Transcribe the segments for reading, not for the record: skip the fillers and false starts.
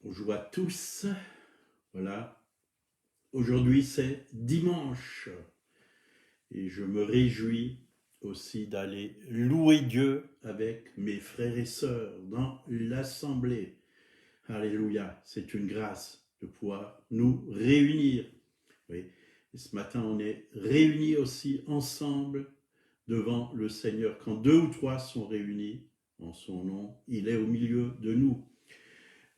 Bonjour à tous. Voilà. Aujourd'hui, c'est dimanche et je me réjouis aussi d'aller louer Dieu avec mes frères et sœurs dans l'assemblée. Alléluia. C'est une grâce de pouvoir nous réunir. Oui. Et ce matin, on est réunis aussi ensemble devant le Seigneur. Quand deux ou trois sont réunis en son nom, il est au milieu de nous.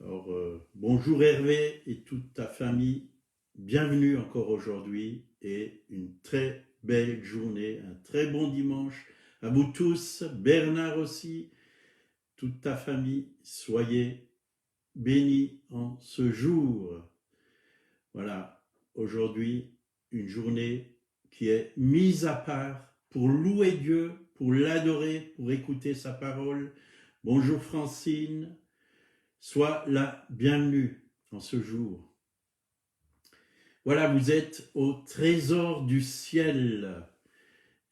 Alors, bonjour Hervé et toute ta famille, bienvenue encore aujourd'hui et une très belle journée, un très bon dimanche à vous tous, Bernard aussi, toute ta famille, soyez bénis en ce jour. Voilà, aujourd'hui, une journée qui est mise à part pour louer Dieu, pour l'adorer, pour écouter sa parole. Bonjour Francine, sois la bienvenue en ce jour. Voilà, vous êtes au trésor du ciel.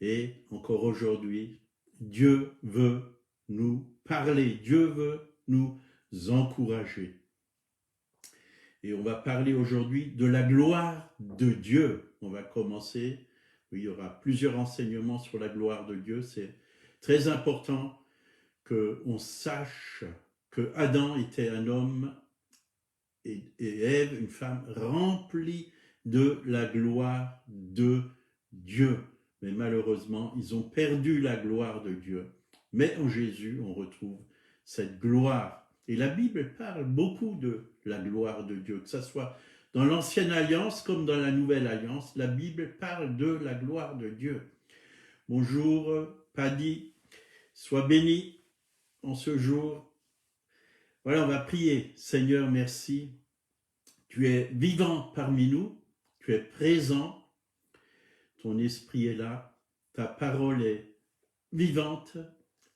Et encore aujourd'hui, Dieu veut nous parler, Dieu veut nous encourager. Et on va parler aujourd'hui de la gloire de Dieu. On va commencer, il y aura plusieurs enseignements sur la gloire de Dieu. C'est très important qu'on sache que Adam était un homme et Ève, une femme remplie de la gloire de Dieu. Mais malheureusement, ils ont perdu la gloire de Dieu. Mais en Jésus, on retrouve cette gloire. Et la Bible parle beaucoup de la gloire de Dieu, que ce soit dans l'Ancienne Alliance comme dans la Nouvelle Alliance. La Bible parle de la gloire de Dieu. Bonjour, Paddy, sois béni en ce jour. Voilà, on va prier. Seigneur, merci. Tu es vivant parmi nous, tu es présent, ton esprit est là, ta parole est vivante,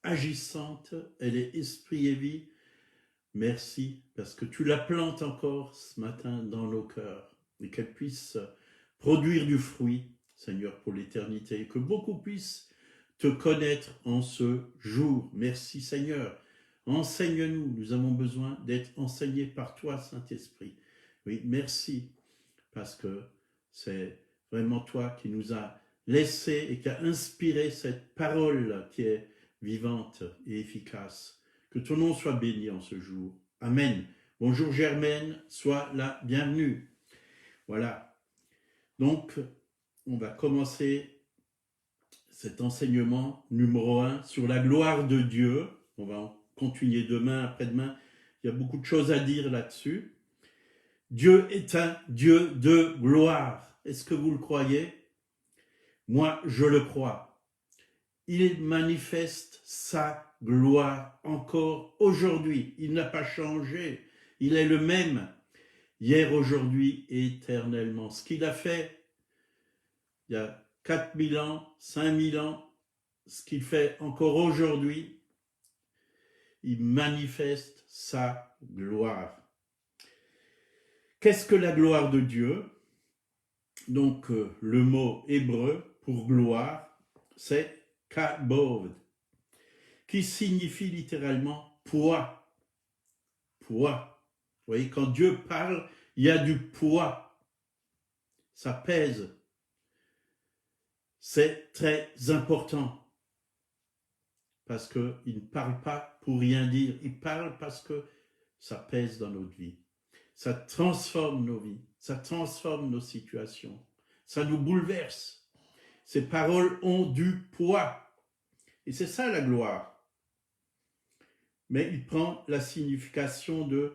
agissante, elle est esprit et vie. Merci parce que tu la plantes encore ce matin dans nos cœurs et qu'elle puisse produire du fruit, Seigneur, pour l'éternité, et que beaucoup puissent te connaître en ce jour. Merci Seigneur. Enseigne-nous, nous avons besoin d'être enseignés par toi, Saint-Esprit. Oui, merci, parce que c'est vraiment toi qui nous a laissé et qui a inspiré cette parole qui est vivante et efficace. Que ton nom soit béni en ce jour. Amen. Bonjour Germaine, sois la bienvenue. Voilà. Donc, on va commencer cet enseignement numéro 1 sur la gloire de Dieu. On va en continuer demain, après-demain. Il y a beaucoup de choses à dire là-dessus. Dieu est un Dieu de gloire. Est-ce que vous le croyez? Moi, je le crois. Il manifeste sa gloire encore aujourd'hui. Il n'a pas changé. Il est le même hier, aujourd'hui et éternellement. Ce qu'il a fait il y a 4000 ans, 5000 ans, ce qu'il fait encore aujourd'hui, il manifeste sa gloire. Qu'est-ce que la gloire de Dieu? Donc, le mot hébreu pour gloire, c'est kabod, qui signifie littéralement poids. Poids. Vous voyez, quand Dieu parle, il y a du poids. Ça pèse. C'est très important. Parce qu'il ne parle pas pour rien dire. Il parle parce que ça pèse dans notre vie. Ça transforme nos vies. Ça transforme nos situations. Ça nous bouleverse. Ces paroles ont du poids. Et c'est ça la gloire. Mais il prend la signification de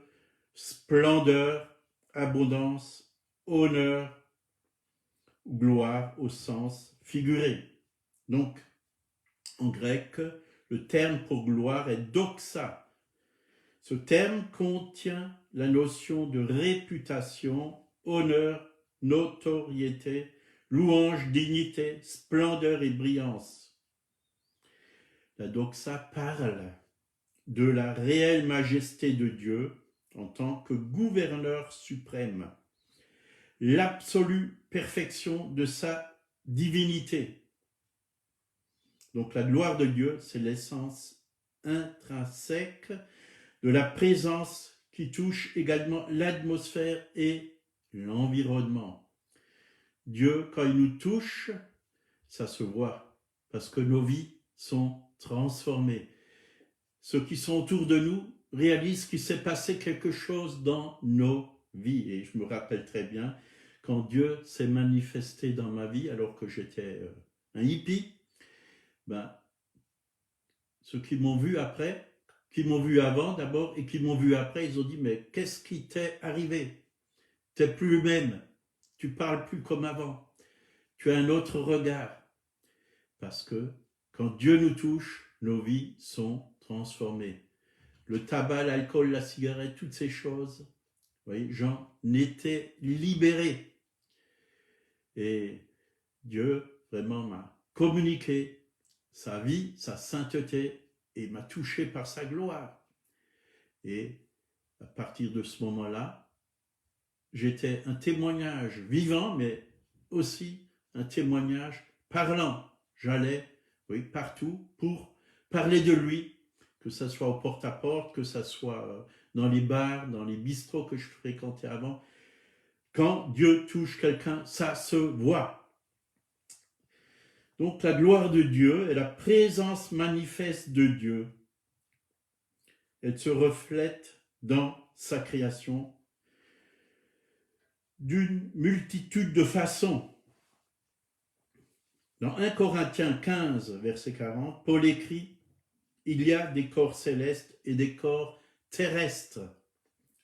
splendeur, abondance, honneur, gloire au sens figuré. Donc, en grec, le terme pour gloire est doxa. Ce terme contient la notion de réputation, honneur, notoriété, louange, dignité, splendeur et brillance. La doxa parle de la réelle majesté de Dieu en tant que gouverneur suprême, l'absolue perfection de sa divinité. Donc la gloire de Dieu, c'est l'essence intrinsèque de la présence qui touche également l'atmosphère et l'environnement. Dieu, quand il nous touche, ça se voit, parce que nos vies sont transformées. Ceux qui sont autour de nous réalisent qu'il s'est passé quelque chose dans nos vies. Et je me rappelle très bien, quand Dieu s'est manifesté dans ma vie, alors que j'étais un hippie, ben, ceux qui m'ont vu après, qui m'ont vu avant d'abord, et qui m'ont vu après, ils ont dit, mais qu'est-ce qui t'est arrivé? Tu n'es plus le même, tu parles plus comme avant, tu as un autre regard. Parce que quand Dieu nous touche, nos vies sont transformées. Le tabac, l'alcool, la cigarette, toutes ces choses, vous voyez, j'en étais libéré. Et Dieu vraiment m'a communiqué sa vie, sa sainteté, et m'a touché par sa gloire. Et à partir de ce moment-là, j'étais un témoignage vivant, mais aussi un témoignage parlant. J'allais, oui, partout pour parler de lui, que ce soit au porte-à-porte, que ce soit dans les bars, dans les bistrots que je fréquentais avant. Quand Dieu touche quelqu'un, ça se voit. Donc la gloire de Dieu et la présence manifeste de Dieu, elle se reflète dans sa création d'une multitude de façons. Dans 1 Corinthiens 15, verset 40, Paul écrit « Il y a des corps célestes et des corps terrestres,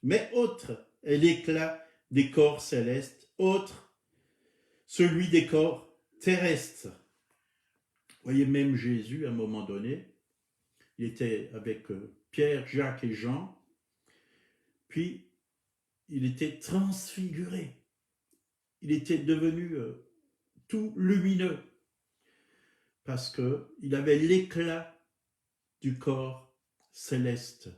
mais autre est l'éclat des corps célestes, autre celui des corps terrestres. » Vous voyez, même Jésus, à un moment donné, il était avec Pierre, Jacques et Jean, puis il était transfiguré. Il était devenu tout lumineux, parce qu'il avait l'éclat du corps céleste.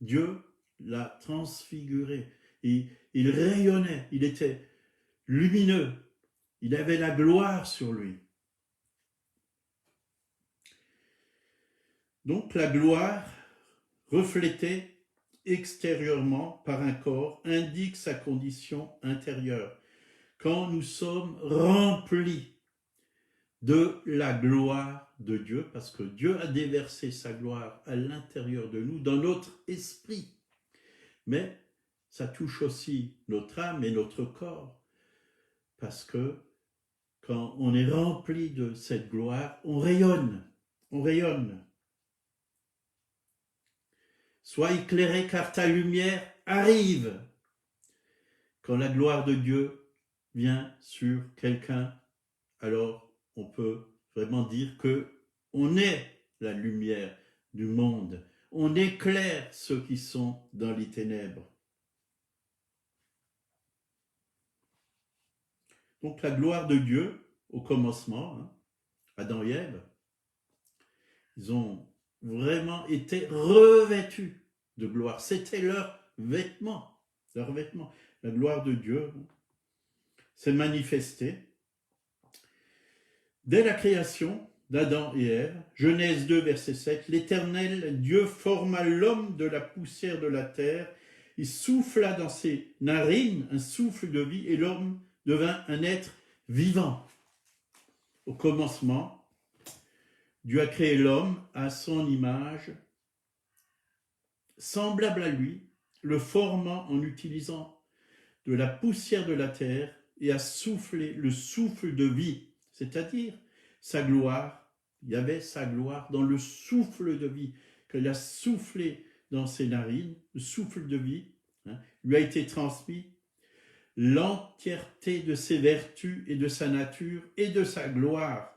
Dieu l'a transfiguré. Il rayonnait, il était lumineux, il avait la gloire sur lui. Donc la gloire, reflétée extérieurement par un corps, indique sa condition intérieure. Quand nous sommes remplis de la gloire de Dieu, parce que Dieu a déversé sa gloire à l'intérieur de nous, dans notre esprit. Mais ça touche aussi notre âme et notre corps, parce que quand on est rempli de cette gloire, on rayonne, on rayonne. Sois éclairé car ta lumière arrive. Quand la gloire de Dieu vient sur quelqu'un, alors on peut vraiment dire que on est la lumière du monde. On éclaire ceux qui sont dans les ténèbres. Donc la gloire de Dieu, au commencement, Adam et Ève, ils ont vraiment été revêtus de gloire. C'était leur vêtement, leur vêtement. La gloire de Dieu s'est manifestée dès la création d'Adam et Ève. Genèse 2, verset 7. L'Éternel Dieu forma l'homme de la poussière de la terre. Il souffla dans ses narines un souffle de vie et l'homme devint un être vivant. Au commencement, Dieu a créé l'homme à son image, semblable à lui, le formant en utilisant de la poussière de la terre et a soufflé le souffle de vie, c'est-à-dire sa gloire. Il y avait sa gloire dans le souffle de vie qu'il a soufflé dans ses narines, le souffle de vie, lui a été transmis. L'entièreté de ses vertus et de sa nature et de sa gloire.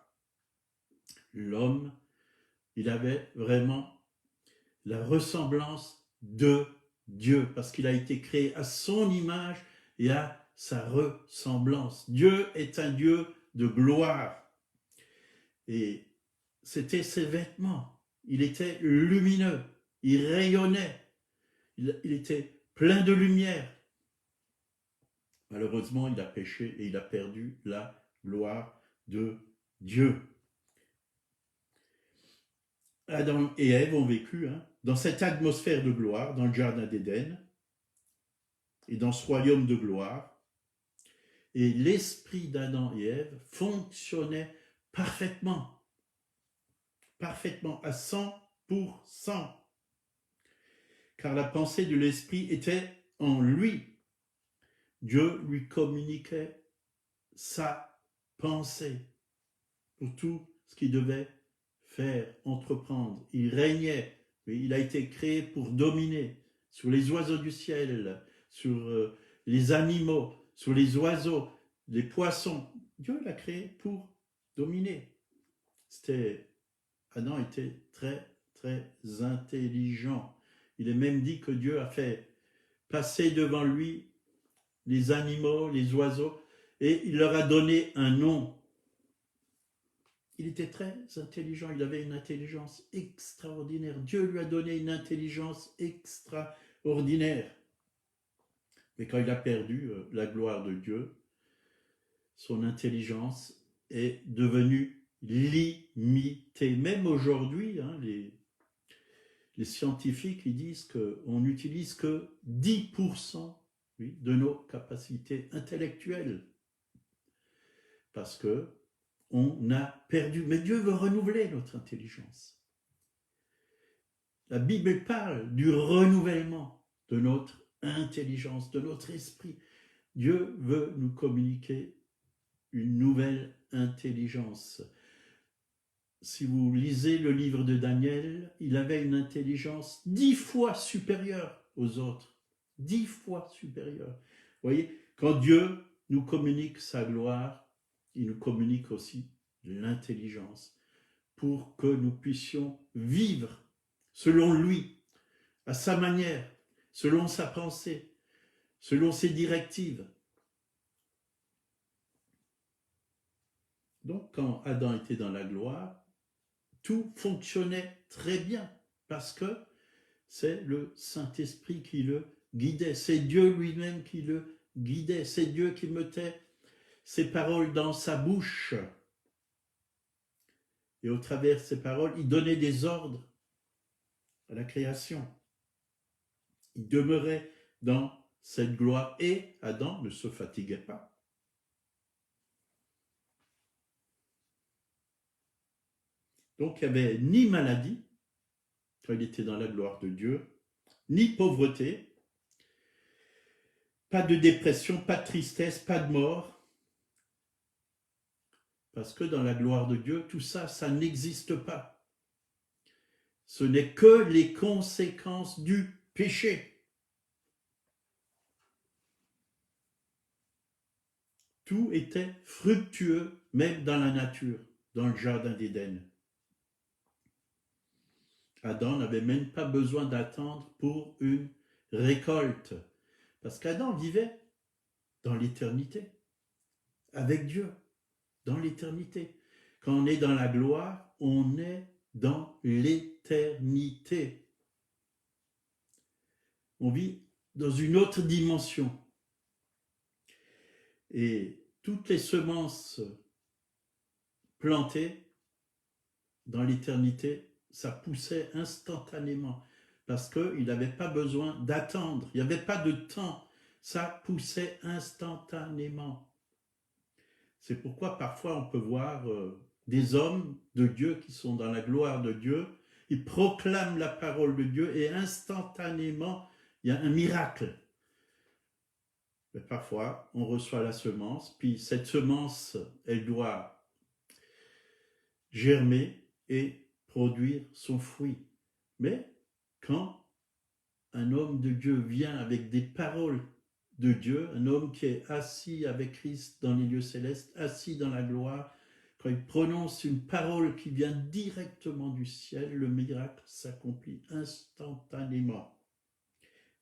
L'homme, il avait vraiment la ressemblance de Dieu, parce qu'il a été créé à son image et à sa ressemblance. Dieu est un Dieu de gloire. Et c'était ses vêtements. Il était lumineux, il rayonnait, il était plein de lumière. Malheureusement, il a péché et il a perdu la gloire de Dieu. Adam et Ève ont vécu dans cette atmosphère de gloire dans le jardin d'Éden. et dans ce royaume de gloire. Et l'esprit d'Adam et Ève fonctionnait parfaitement, parfaitement, à 100%, car la pensée de l'esprit était en lui. Dieu lui communiquait sa pensée pour tout ce qu'il devait faire, entreprendre. Il régnait, il a été créé pour dominer sur les oiseaux du ciel, sur les animaux, sur les oiseaux, les poissons. Dieu l'a créé pour dominer. Adam était très, très intelligent. Il est même dit que Dieu a fait passer devant lui les animaux, les oiseaux, et il leur a donné un nom. Il était très intelligent, il avait une intelligence extraordinaire. Dieu lui a donné une intelligence extraordinaire. Mais quand il a perdu la gloire de Dieu, son intelligence est devenue limitée. Même aujourd'hui, les scientifiques ils disent qu'on n'utilise que 10% de nos capacités intellectuelles. Parce que on a perdu. Mais Dieu veut renouveler notre intelligence. La Bible parle du renouvellement de notre intelligence, de notre esprit. Dieu veut nous communiquer une nouvelle intelligence. Si vous lisez le livre de Daniel, il avait une intelligence 10 fois supérieure aux autres. 10 fois supérieure. Vous voyez, quand Dieu nous communique sa gloire, il nous communique aussi l'intelligence pour que nous puissions vivre selon lui, à sa manière, selon sa pensée, selon ses directives. Donc, quand Adam était dans la gloire, tout fonctionnait très bien parce que c'est le Saint-Esprit qui le guidait, c'est Dieu lui-même qui le guidait, c'est Dieu qui mettait ses paroles dans sa bouche. Et au travers de ces paroles, il donnait des ordres à la création. Il demeurait dans cette gloire et Adam ne se fatiguait pas. Donc il n'y avait ni maladie quand il était dans la gloire de Dieu, ni pauvreté, pas de dépression, pas de tristesse, pas de mort. Parce que dans la gloire de Dieu, tout ça, ça n'existe pas. Ce n'est que les conséquences du péché. Tout était fructueux, même dans la nature, dans le jardin d'Éden. Adam n'avait même pas besoin d'attendre pour une récolte. Parce qu'Adam vivait dans l'éternité, avec Dieu, dans l'éternité. Quand on est dans la gloire, on est dans l'éternité. On vit dans une autre dimension. Et toutes les semences plantées dans l'éternité, ça poussait instantanément parce qu'il n'avait pas besoin d'attendre, il n'y avait pas de temps, ça poussait instantanément. C'est pourquoi parfois on peut voir des hommes de Dieu qui sont dans la gloire de Dieu, ils proclament la parole de Dieu et instantanément il y a un miracle. Mais parfois on reçoit la semence, puis cette semence elle doit germer et produire son fruit. Mais quand un homme de Dieu vient avec des paroles de Dieu, un homme qui est assis avec Christ dans les lieux célestes, assis dans la gloire, quand il prononce une parole qui vient directement du ciel, le miracle s'accomplit instantanément.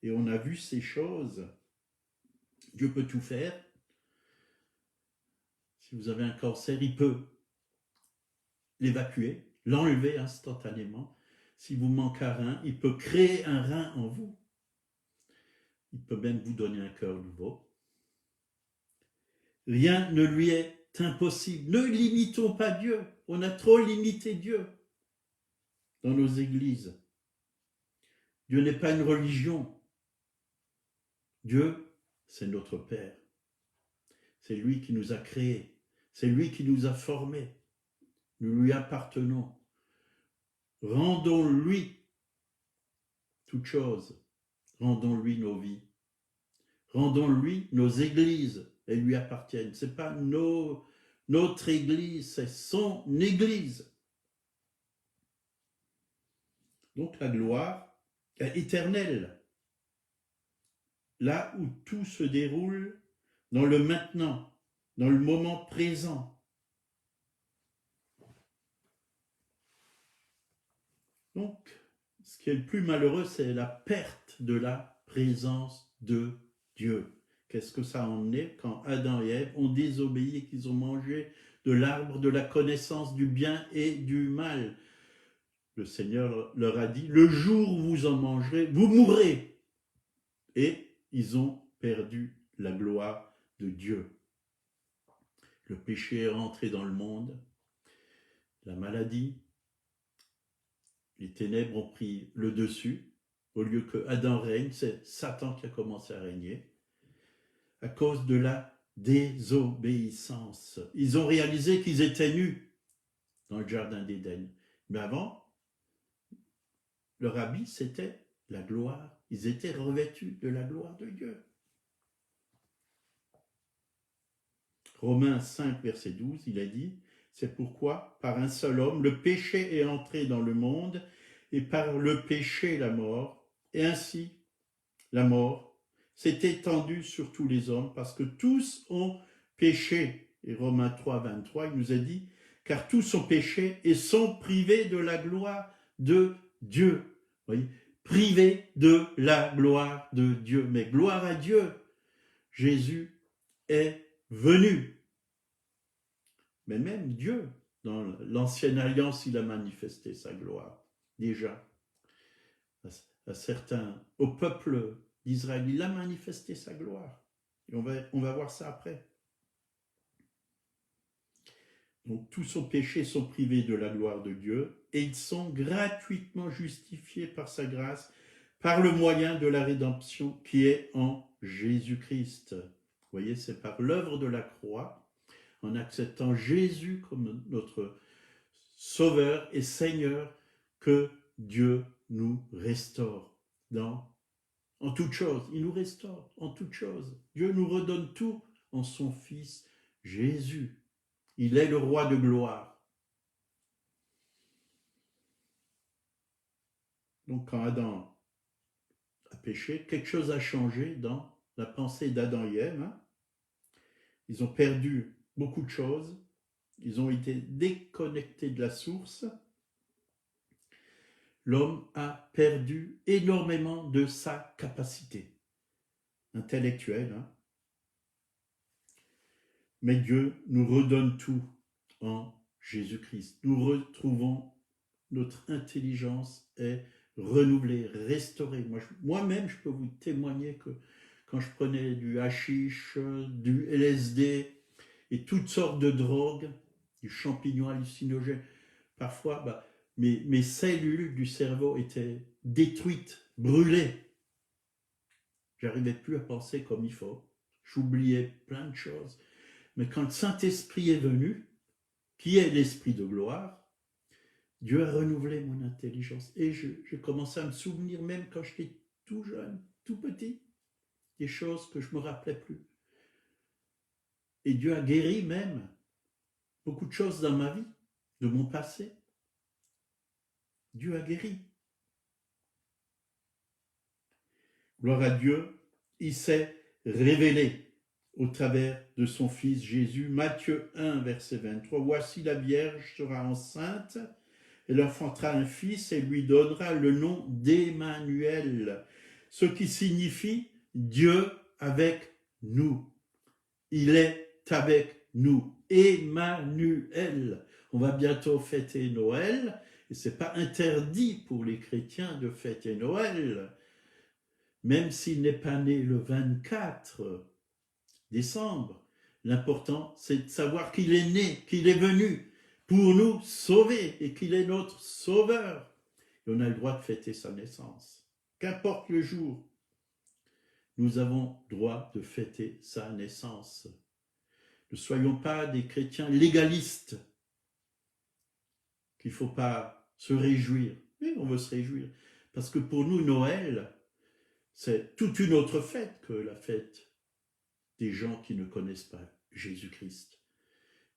Et on a vu ces choses. Dieu peut tout faire. Si vous avez un cancer, il peut l'évacuer, l'enlever instantanément. Si vous manquez un rein, il peut créer un rein en vous. Il peut même vous donner un cœur nouveau. Rien ne lui est impossible. Ne limitons pas Dieu. On a trop limité Dieu dans nos églises. Dieu n'est pas une religion. Dieu c'est notre Père. C'est lui qui nous a créés. C'est lui qui nous a formés. Nous lui appartenons. Rendons-lui toute chose. Rendons-lui nos vies. Rendons-lui nos églises. Elles lui appartiennent. Ce n'est pas notre église, c'est son église. Donc la gloire est éternelle. Là où tout se déroule dans le maintenant, dans le moment présent. Donc, ce qui est le plus malheureux, c'est la perte de la présence de Dieu. Qu'est-ce que ça en est quand Adam et Ève ont désobéi et qu'ils ont mangé de l'arbre de la connaissance du bien et du mal? Le Seigneur leur a dit, le jour où vous en mangerez, vous mourrez. Et ils ont perdu la gloire de Dieu. Le péché est rentré dans le monde, la maladie, les ténèbres ont pris le dessus. Au lieu que Adam règne, c'est Satan qui a commencé à régner à cause de la désobéissance. Ils ont réalisé qu'ils étaient nus dans le jardin d'Éden. Mais avant, leur habit, c'était la gloire. Ils étaient revêtus de la gloire de Dieu. Romains 5, verset 12, il a dit, c'est pourquoi, par un seul homme, le péché est entré dans le monde, et par le péché, la mort, et ainsi, la mort s'est étendue sur tous les hommes, parce que tous ont péché. Et Romains 3, 23, il nous a dit, car tous ont péché et sont privés de la gloire de Dieu. Vous voyez, privés de la gloire de Dieu. Mais gloire à Dieu, Jésus est venu. Mais même Dieu, dans l'ancienne alliance, il a manifesté sa gloire, déjà. Au peuple d'Israël, il a manifesté sa gloire. Et on va voir ça après. Donc tous son péchés sont privés de la gloire de Dieu et ils sont gratuitement justifiés par sa grâce, par le moyen de la rédemption qui est en Jésus-Christ. Vous voyez, c'est par l'œuvre de la croix, en acceptant Jésus comme notre Sauveur et Seigneur, que Dieu nous restaure en toutes choses. Il nous restaure en toutes choses. Dieu nous redonne tout en son Fils Jésus. Il est le roi de gloire. Donc quand Adam a péché, quelque chose a changé dans la pensée d'Adam et Ève. Ils ont perdu beaucoup de choses. Ils ont été déconnectés de la source. L'homme a perdu énormément de sa capacité intellectuelle. Mais Dieu nous redonne tout en Jésus-Christ. Nous retrouvons notre intelligence est renouvelée, restaurée. Moi-même, je peux vous témoigner que quand je prenais du hashish, du LSD et toutes sortes de drogues, du champignon hallucinogène, parfois, mes cellules du cerveau étaient détruites, brûlées. J'arrivais plus à penser comme il faut. J'oubliais plein de choses. Mais quand le Saint-Esprit est venu, qui est l'Esprit de gloire, Dieu a renouvelé mon intelligence. Et j'ai commencé à me souvenir, même quand j'étais tout jeune, tout petit, des choses que je ne me rappelais plus. Et Dieu a guéri même beaucoup de choses dans ma vie, de mon passé. Dieu a guéri. Gloire à Dieu, il s'est révélé au travers de son Fils Jésus. Matthieu 1, verset 23. Voici la Vierge sera enceinte, elle enfantera un fils et lui donnera le nom d'Emmanuel, ce qui signifie Dieu avec nous. Il est avec nous. Emmanuel. On va bientôt fêter Noël et ce n'est pas interdit pour les chrétiens de fêter Noël, même s'il n'est pas né le 24 décembre. L'important, c'est de savoir qu'il est né, qu'il est venu pour nous sauver et qu'il est notre sauveur. Et on a le droit de fêter sa naissance, qu'importe le jour. nous avons droit de fêter sa naissance. Ne soyons pas des chrétiens légalistes, qu'il ne faut pas se réjouir. Oui, on veut se réjouir. Parce que pour nous, Noël, c'est toute une autre fête que la fête des gens qui ne connaissent pas Jésus-Christ.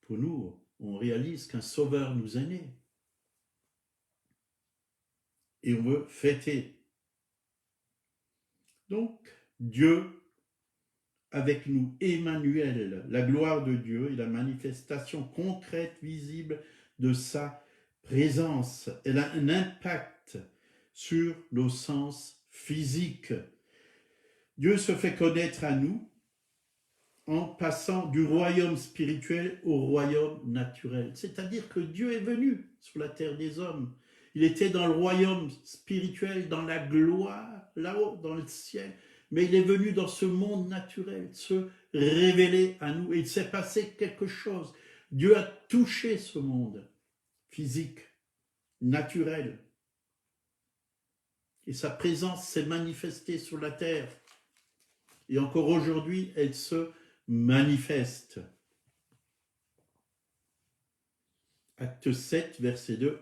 Pour nous, on réalise qu'un sauveur nous est né. Et on veut fêter. Donc, Dieu avec nous, Emmanuel, la gloire de Dieu et la manifestation concrète, visible de sa présence. Elle a un impact sur nos sens physiques. Dieu se fait connaître à nous en passant du royaume spirituel au royaume naturel. C'est-à-dire que Dieu est venu sur la terre des hommes. Il était dans le royaume spirituel, dans la gloire, là-haut, dans le ciel. Mais il est venu dans ce monde naturel, se révéler à nous. Et il s'est passé quelque chose. Dieu a touché ce monde physique, naturel. Et sa présence s'est manifestée sur la terre. Et encore aujourd'hui, elle se manifeste. Acte 7, verset 2.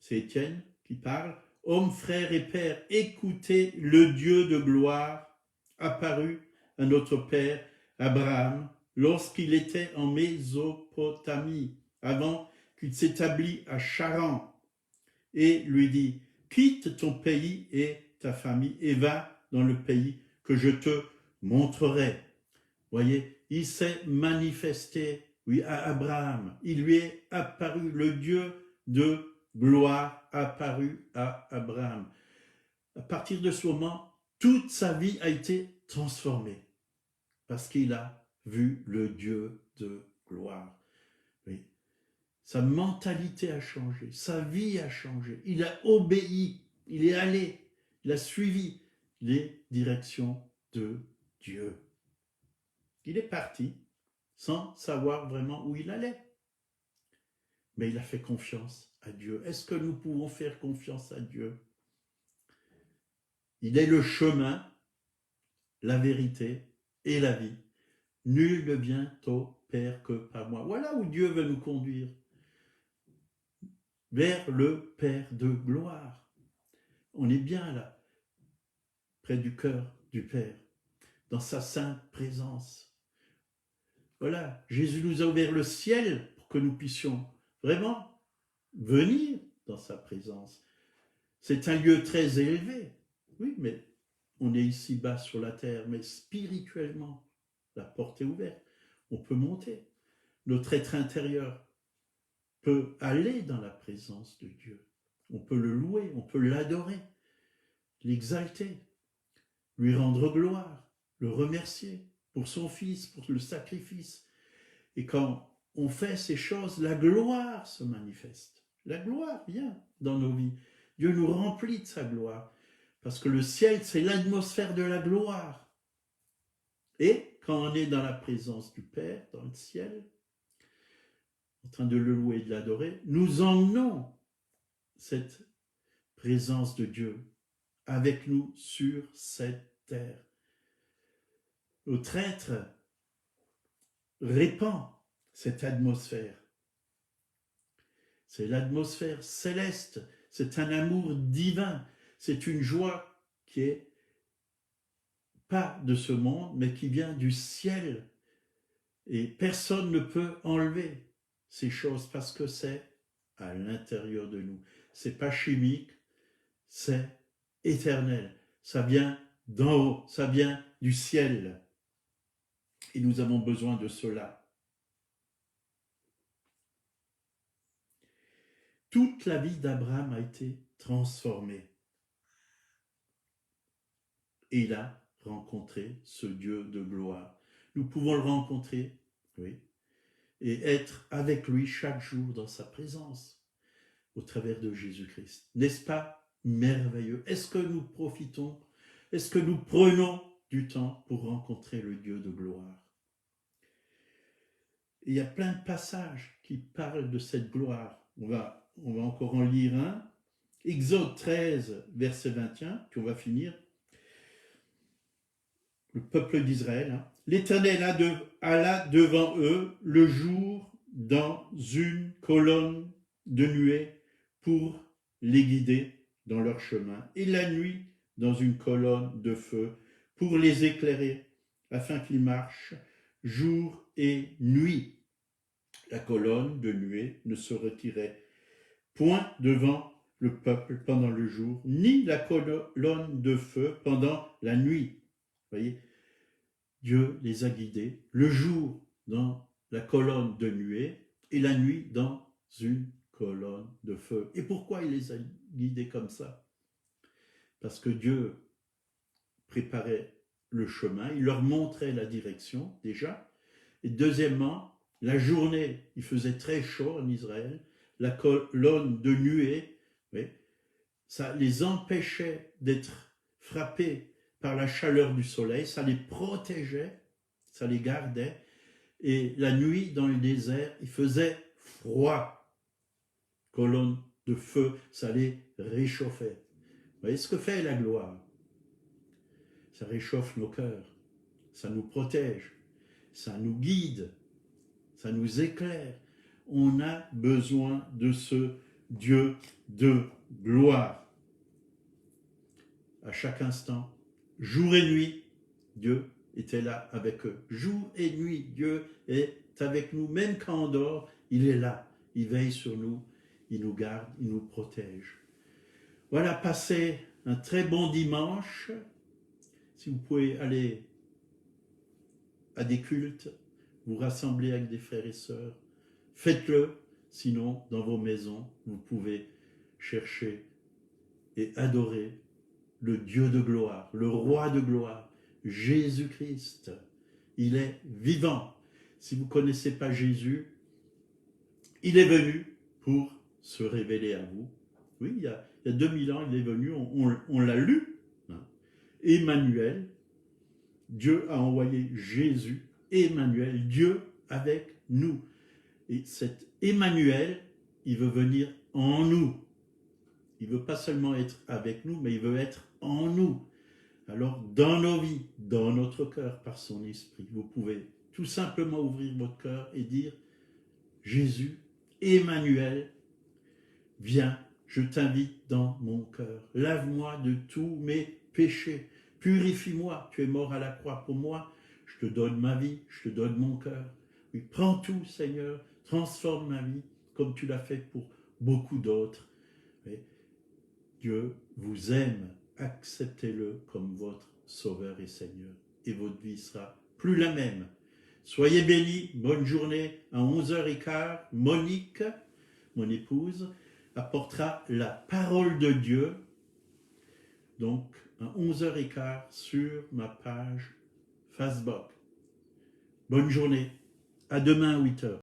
C'est Étienne qui parle. Hommes, frères et pères, écoutez le Dieu de gloire apparu à notre père Abraham lorsqu'il était en Mésopotamie, avant qu'il s'établisse à Charan, et lui dit, quitte ton pays et ta famille et va dans le pays que je te montrerai. Voyez, il s'est manifesté, oui, à Abraham. Il lui est apparu, le Dieu de gloire apparu à Abraham. À partir de ce moment, toute sa vie a été transformée parce qu'il a vu le Dieu de gloire. Oui. Sa mentalité a changé, sa vie a changé. Il a obéi, il est allé, il a suivi les directions de Dieu. Il est parti sans savoir vraiment où il allait. Mais il a fait confiance à Dieu. Est-ce que nous pouvons faire confiance à Dieu? Il est le chemin, la vérité et la vie. Nul ne vient au Père que par moi. Voilà où Dieu veut nous conduire. Vers le Père de gloire. On est bien là, près du cœur du Père, dans sa sainte présence. Voilà, Jésus nous a ouvert le ciel pour que nous puissions vraiment venir dans sa présence. C'est un lieu très élevé, oui, mais on est ici bas sur la terre, mais spirituellement, la porte est ouverte. On peut monter. Notre être intérieur peut aller dans la présence de Dieu. On peut le louer, on peut l'adorer, l'exalter, lui rendre gloire, le remercier pour son Fils, pour le sacrifice. Et quand on fait ces choses, la gloire se manifeste. La gloire vient dans nos vies. Dieu nous remplit de sa gloire. Parce que le ciel, c'est l'atmosphère de la gloire. Et quand on est dans la présence du Père, dans le ciel, en train de le louer et de l'adorer, nous emmenons cette présence de Dieu avec nous sur cette terre. Notre être répand cette atmosphère. C'est l'atmosphère céleste, c'est un amour divin, c'est une joie qui est pas de ce monde, mais qui vient du ciel. Et personne ne peut enlever ces choses parce que c'est à l'intérieur de nous. C'est pas chimique, c'est éternel. Ça vient d'en haut, ça vient du ciel. Et nous avons besoin de cela. Toute la vie d'Abraham a été transformée. Et il a rencontré ce Dieu de gloire. Nous pouvons le rencontrer, oui, et être avec lui chaque jour dans sa présence, au travers de Jésus-Christ. N'est-ce pas merveilleux? Est-ce que nous profitons? Est-ce que nous prenons du temps pour rencontrer le Dieu de gloire? Et il y a plein de passages qui parlent de cette gloire. On va encore en lire un. Exode 13, verset 21, puis on va finir. le peuple d'Israël, hein. L'Éternel alla devant eux le jour dans une colonne de nuée pour les guider dans leur chemin, et la nuit dans une colonne de feu pour les éclairer, afin qu'ils marchent jour et nuit. La colonne de nuée ne se retirait point devant le peuple pendant le jour, ni la colonne de feu pendant la nuit. Vous voyez, Dieu les a guidés le jour dans la colonne de nuée et la nuit dans une colonne de feu. Et pourquoi il les a guidés comme ça? Parce que Dieu préparait le chemin, il leur montrait la direction déjà. Et deuxièmement, la journée, il faisait très chaud en Israël, la colonne de nuée, oui, ça les empêchait d'être frappés par la chaleur du soleil, ça les protégeait, ça les gardait. Et la nuit, dans le désert, il faisait froid. Colonne de feu, ça les réchauffait. Vous voyez ce que fait la gloire? Ça réchauffe nos cœurs, ça nous protège, ça nous guide, ça nous éclaire. On a besoin de ce Dieu de gloire. À chaque instant, jour et nuit, Dieu était là avec eux. Jour et nuit, Dieu est avec nous. Même quand on dort, il est là. Il veille sur nous, il nous garde, il nous protège. Voilà, passez un très bon dimanche. Si vous pouvez aller à des cultes, vous rassembler avec des frères et sœurs, faites-le. Sinon, dans vos maisons, vous pouvez chercher et adorer le Dieu de gloire, le roi de gloire, Jésus-Christ. Il est vivant. Si vous ne connaissez pas Jésus, il est venu pour se révéler à vous. Oui, il y a 2000 ans, il est venu, on l'a lu. Hein. Emmanuel, Dieu a envoyé Jésus, Emmanuel, Dieu avec nous. Et cet Emmanuel, il veut venir en nous. Il ne veut pas seulement être avec nous, mais il veut être en nous. Alors, dans nos vies, dans notre cœur, par son esprit, vous pouvez tout simplement ouvrir votre cœur et dire « Jésus, Emmanuel, viens, je t'invite dans mon cœur. Lave-moi de tous mes péchés. Purifie-moi, tu es mort à la croix pour moi. Je te donne ma vie, je te donne mon cœur. Oui, prends tout, Seigneur, transforme ma vie comme tu l'as fait pour beaucoup d'autres. Dieu vous aime, acceptez-le comme votre Sauveur et Seigneur. Et votre vie sera plus la même. Soyez bénis, bonne journée. À 11h15, Monique, mon épouse, apportera la parole de Dieu. Donc, à 11h15 sur ma page Facebook. Bonne journée. À demain à 8h.